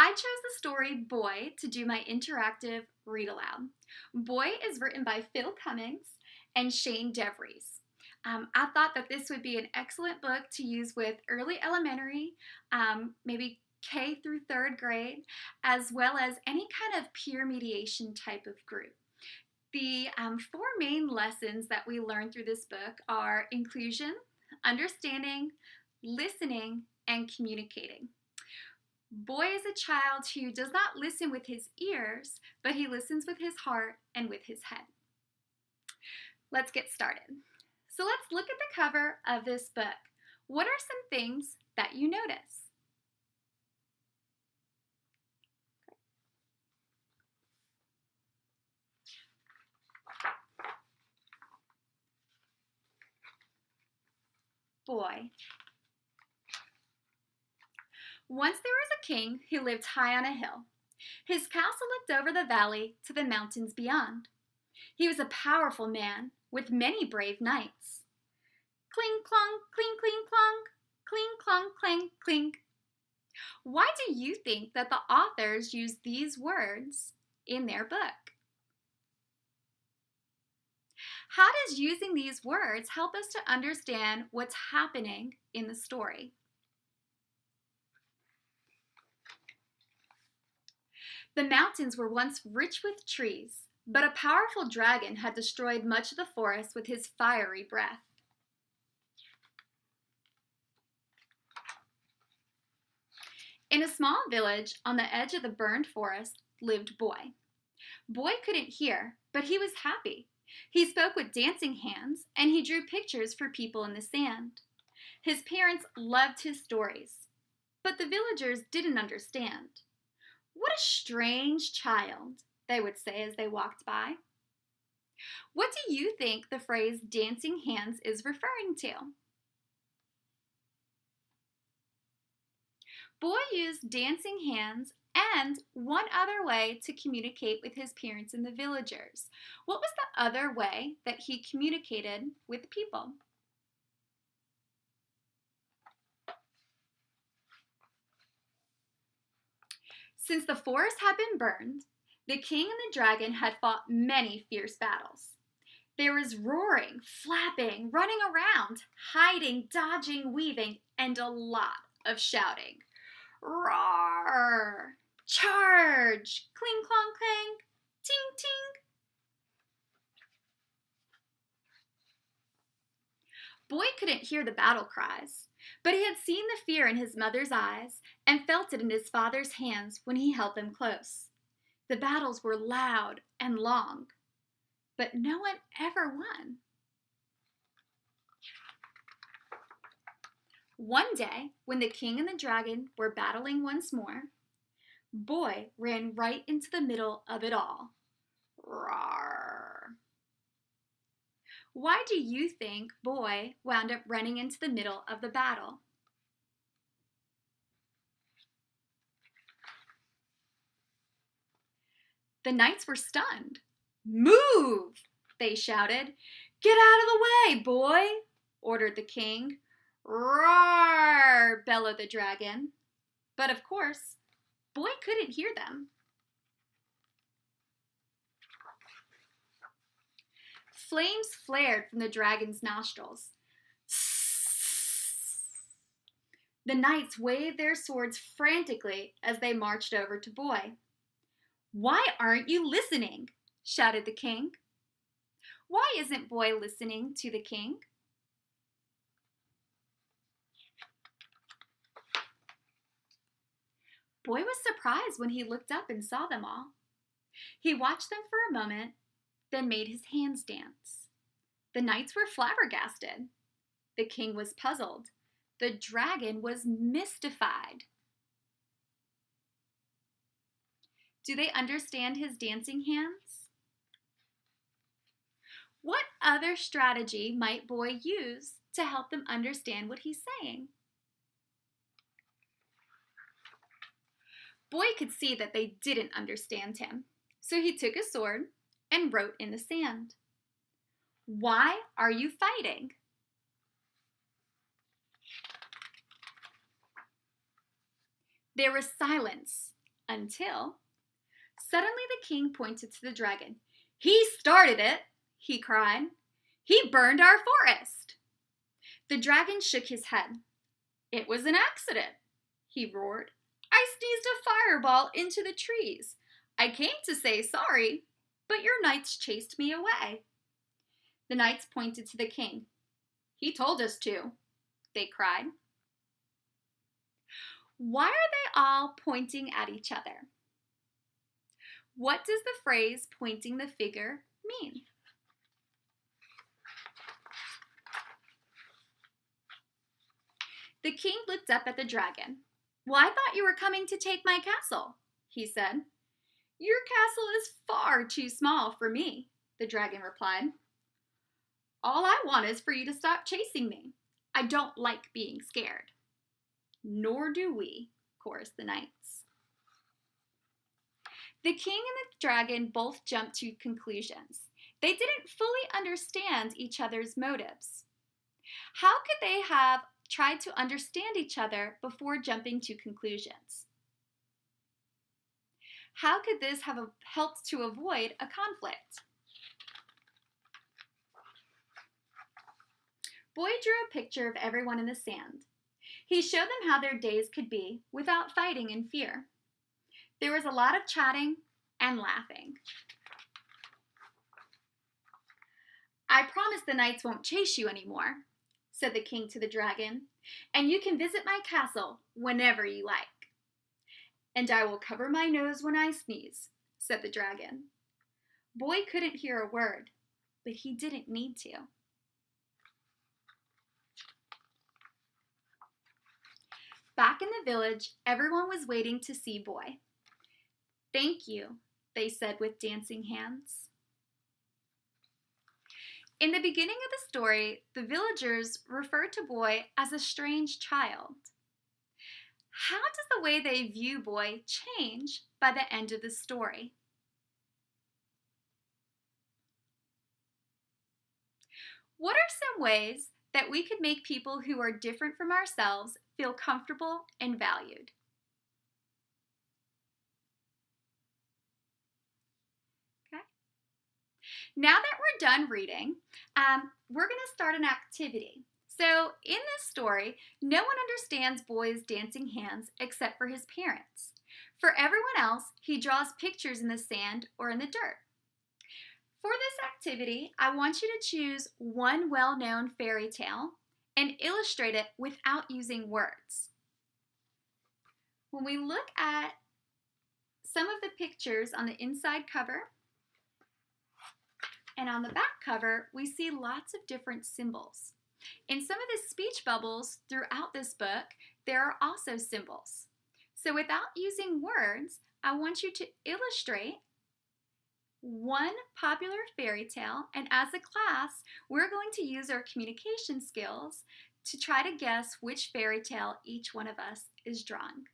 I chose the story Boy to do my interactive read aloud. Boy is written by Phil Cummings and Shane Devries. I thought that this would be an excellent book to use with early elementary, maybe K through third grade, as well as any kind of peer mediation type of group. The four main lessons that we learn through this book are inclusion, understanding, listening, and communicating. Boy is a child who does not listen with his ears, but he listens with his heart and with his head. Let's get started. So let's look at the cover of this book. What are some things that you notice? Boy. Once there was a king who lived high on a hill. His castle looked over the valley to the mountains beyond. He was a powerful man with many brave knights. Cling clong, cling cling clong, cling clong clang clink. Why do you think that the authors used these words in their book? How does using these words help us to understand what's happening in the story? The mountains were once rich with trees, but a powerful dragon had destroyed much of the forest with his fiery breath. In a small village on the edge of the burned forest lived Boy. Boy couldn't hear, but he was happy. He spoke with dancing hands, and he drew pictures for people in the sand. His parents loved his stories, but the villagers didn't understand. "What a strange child," they would say as they walked by. What do you think the phrase dancing hands is referring to? Boy used dancing hands and one other way to communicate with his parents and the villagers. What was the other way that he communicated with people? Since the forest had been burned, the king and the dragon had fought many fierce battles. There was roaring, flapping, running around, hiding, dodging, weaving, and a lot of shouting. Roar! Charge! Cling, clong, clang! Ting, ting! Boy couldn't hear the battle cries, but he had seen the fear in his mother's eyes and felt it in his father's hands when he held them close. The battles were loud and long, but no one ever won. One day, when the king and the dragon were battling once more, Boy ran right into the middle of it all. Roar! Why do you think Boy wound up running into the middle of the battle? The knights were stunned. "Move!" they shouted. "Get out of the way, Boy!" ordered the king. "Roar!" bellowed the dragon. But of course, Boy couldn't hear them. Flames flared from the dragon's nostrils. The knights waved their swords frantically as they marched over to Boy. "Why aren't you listening?" shouted the king. Why isn't Boy listening to the king? Boy was surprised when he looked up and saw them all. He watched them for a moment, then made his hands dance. The knights were flabbergasted. The king was puzzled. The dragon was mystified. Do they understand his dancing hands? What other strategy might Boy use to help them understand what he's saying? Boy could see that they didn't understand him, so he took a sword and wrote in the sand. "Why are you fighting?" There was silence Until suddenly the king pointed to the dragon. "He started it," he cried. "He burned our forest." The dragon shook his head. "It was an accident," he roared. "I sneezed a fireball into the trees. I came to say sorry, but your knights chased me away." The knights pointed to the king. "He told us to," they cried. Why are they all pointing at each other? What does the phrase "pointing the finger" mean? The king looked up at the dragon. "Well, I thought you were coming to take my castle," he said. "Your castle is far too small for me," the dragon replied. "All I want is for you to stop chasing me. I don't like being scared." "Nor do we," chorused the knights. The king and the dragon both jumped to conclusions. They didn't fully understand each other's motives. How could they have tried to understand each other before jumping to conclusions? How could this have helped to avoid a conflict? Boy drew a picture of everyone in the sand. He showed them how their days could be without fighting and fear. There was a lot of chatting and laughing. "I promise the knights won't chase you anymore," said the king to the dragon, "and you can visit my castle whenever you like." "And I will cover my nose when I sneeze," said the dragon. Boy couldn't hear a word, but he didn't need to. Back in the village, everyone was waiting to see Boy. "Thank you," they said with dancing hands. In the beginning of the story, the villagers referred to Boy as a strange child. How does the way they view Boy change by the end of the story? What are some ways that we could make people who are different from ourselves feel comfortable and valued? Okay. Now that we're done reading, we're going to start an activity. So in this story, no one understands Boy's dancing hands except for his parents. For everyone else, he draws pictures in the sand or in the dirt. For this activity, I want you to choose one well-known fairy tale and illustrate it without using words. When we look at some of the pictures on the inside cover and on the back cover, we see lots of different symbols. In some of the speech bubbles throughout this book, there are also symbols. So without using words, I want you to illustrate one popular fairy tale, and as a class, we're going to use our communication skills to try to guess which fairy tale each one of us is drawing.